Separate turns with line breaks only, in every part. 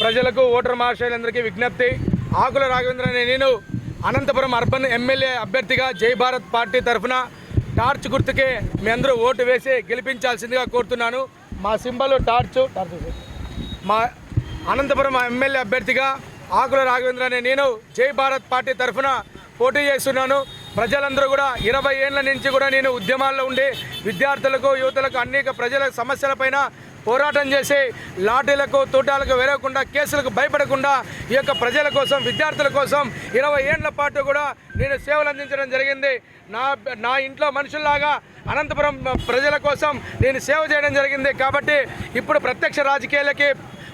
ప్రజలకు ఓటర్ మహాశయులందరికీ విజ్ఞప్తి. ఆకుల రాఘవేంద్ర అనే నేను అనంతపురం అర్బన్ ఎమ్మెల్యే అభ్యర్థిగా జై భారత్ పార్టీ తరఫున టార్చ్ గుర్తుకే మీ అందరూ ఓటు వేసి గెలిపించాల్సిందిగా కోరుతున్నాను. మా సింబల్ టార్చ్. మా అనంతపురం ఎమ్మెల్యే అభ్యర్థిగా ఆకుల రాఘవేంద్ర అనే నేను జై భారత్ పార్టీ తరఫున పోటీ చేస్తున్నాను. ప్రజలందరూ కూడా 20 ఏళ్ల నుంచి కూడా నేను ఉద్యమాల్లో ఉండి విద్యార్థులకు, యువతలకు, అనేక ప్రజల సమస్యలపైన పోరాటం చేసి లాఠీలకు, తూటాలకు వేరకుండా, కేసులకు భయపడకుండా ఈ యొక్క ప్రజల కోసం, విద్యార్థుల కోసం 20 ఏళ్ల పాటు కూడా నేను సేవలు అందించడం జరిగింది. నా ఇంట్లో మనుషుల్లాగా అనంతపురం ప్రజల కోసం నేను సేవ చేయడం జరిగింది. కాబట్టి ఇప్పుడు ప్రత్యక్ష రాజకీయాలకి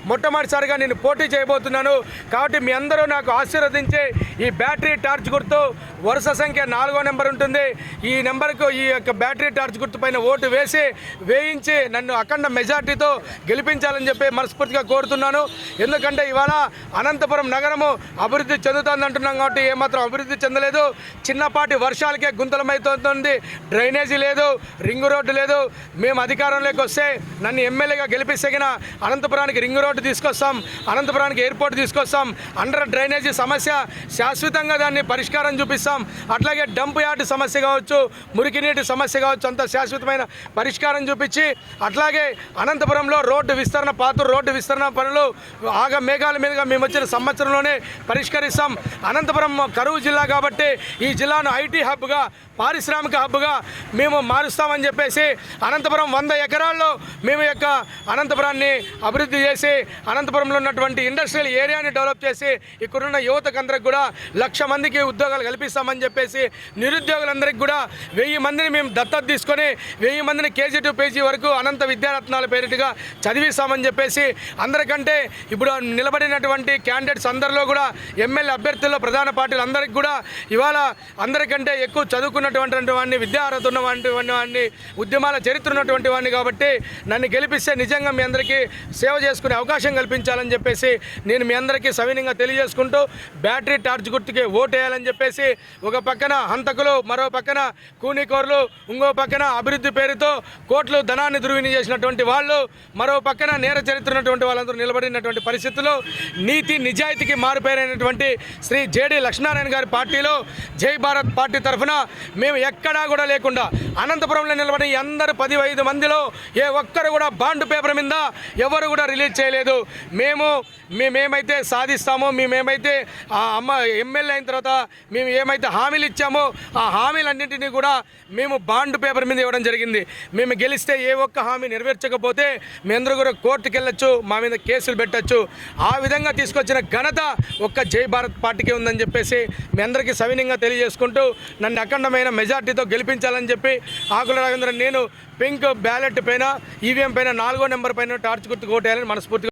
మొట్టమొదటిసారిగా నేను పోటీ చేయబోతున్నాను. కాబట్టి మీ అందరూ నాకు ఆశీర్వదించి ఈ బ్యాటరీ టార్చ్ గుర్తు వరుస సంఖ్య 4వ నెంబర్ ఉంటుంది. ఈ నెంబర్కు, ఈ యొక్క బ్యాటరీ టార్చ్ గుర్తు పైన ఓటు వేయించి నన్ను అఖండ మెజార్టీతో గెలిపించాలని చెప్పి మనస్ఫూర్తిగా కోరుతున్నాను. ఎందుకంటే ఇవాళ అనంతపురం నగరము అభివృద్ధి చెందుతుంది అంటున్నాం కాబట్టి ఏమాత్రం అభివృద్ధి చెందలేదు. చిన్నపాటి వర్షాలకే గుంతలమైతుంది. డ్రైనేజీ లేదు, రింగు రోడ్డు లేదు. మేము అధికారంలోకి వస్తే నన్ను ఎమ్మెల్యేగా గెలిపిస్తగిన అనంతపురానికి రింగు రోడ్డు తీసుకొస్తాం, అనంతపురానికి ఎయిర్పోర్ట్ తీసుకొస్తాం, అండర్ డ్రైనేజీ సమస్య శాశ్వతంగా దాన్ని పరిష్కారం చూపిస్తాం. అట్లాగే డంప్ యార్డ్ సమస్య కావచ్చు, మురికి నీటి సమస్య కావచ్చు, అంత శాశ్వతమైన పరిష్కారం చూపించి అట్లాగే అనంతపురంలో రోడ్డు విస్తరణ, పాతూరు రోడ్డు విస్తరణ పనులు మేఘాల మీదుగా మేము వచ్చిన సంవత్సరంలోనే పరిష్కరిస్తాం. అనంతపురం కరువు జిల్లా కాబట్టి ఈ జిల్లాను ఐటీ హబ్గా, పారిశ్రామిక హబ్గా మేము మారుస్తామని చెప్పేసి అనంతపురం 100 ఎకరాల్లో మేము యొక్క అనంతపురాన్ని అభివృద్ధి చేసి అనంతపురంలో ఉన్నటువంటి ఇండస్ట్రియల్ ఏరియాని డెవలప్ చేసి ఇక్కడున్న యువతకందరికి కూడా 1,00,000 మందికి ఉద్యోగాలు కల్పిస్తామని చెప్పేసి నిరుద్యోగులందరికీ కూడా 1000 మందిని మేము దత్తత తీసుకొని 1000 మందిని KG to PG వరకు అనంత విద్యారత్నాల పేరిటగా చదివిస్తామని చెప్పేసి అందరికంటే ఇప్పుడు నిలబడినటువంటి క్యాండిడేట్స్ అందరిలో కూడా ఎమ్మెల్యే అభ్యర్థుల్లో ప్రధాన పార్టీలు అందరికీ కూడా ఇవాళ అందరికంటే ఎక్కువ చదువుకున్నటువంటి వాడిని, విద్యార్హత ఉన్నటువంటి వాడిని, ఉద్యమాల చరిత్ర ఉన్నటువంటి వాడిని కాబట్టి నన్ను గెలిపిస్తే నిజంగా మీ అందరికీ సేవ చేసుకునే అవకాశం కల్పించాలని చెప్పేసి నేను మీ అందరికీ సవినయంగా తెలియజేసుకుంటూ బ్యాటరీ టార్చ్ గుర్తుకి ఓటు వేయాలని చెప్పేసి ఒక పక్కన హంతకులు, మరో పక్కన కూనీకోరులు, ఇంకో పక్కన అభివృద్ధి పేరుతో కోట్లు ధనాన్ని దుర్వినియోగం చేసినటువంటి వాళ్ళు, మరో పక్కన నేర చరిత్ర ఉన్నటువంటి వాళ్ళందరూ నిలబడినటువంటి పరిస్థితుల్లో నీతి నిజాయితీకి మారుపేరైనటువంటి శ్రీ JD లక్ష్మీనారాయణ గారి పార్టీలో జై భారత్ పార్టీ తరఫున మేము ఎక్కడా కూడా లేకుండా అనంతపురంలో నిలబడి అందరు 15 మందిలో ఏ ఒక్కరు కూడా బాండ్ పేపర్ మీద ఎవరు కూడా రిలీజ్ చేయలేదు. మేమేమైతే సాధిస్తామో, మేమేమైతే ఎమ్మెల్యే అయిన తర్వాత మేము ఏమైతే హామీలు ఇచ్చామో ఆ హామీలన్నింటినీ కూడా మేము బాండ్ పేపర్ మీద ఇవ్వడం జరిగింది. మేము గెలిస్తే ఏ ఒక్క హామీ నెరవేర్చకపోతే మీ అందరూ కూడా కోర్టుకు వెళ్ళొచ్చు, మా మీద కేసులు పెట్టచ్చు. ఆ విధంగా తీసుకొచ్చిన ఘనత ఒక్క జై భారత్ పార్టీకే ఉందని చెప్పేసి మీ అందరికీ సవినయంగా తెలియజేసుకుంటూ నన్ను అఖండమైన మెజార్టీతో గెలిపించాలని చెప్పి ఆకుల రాఘవేంద్ర నేను పింక్ బ్యాలెట్ పైన, EVM పైన 4వ నెంబర్ పైన టార్చ్ గుర్తు ఓటేయాలని మనస్ఫూర్తిగా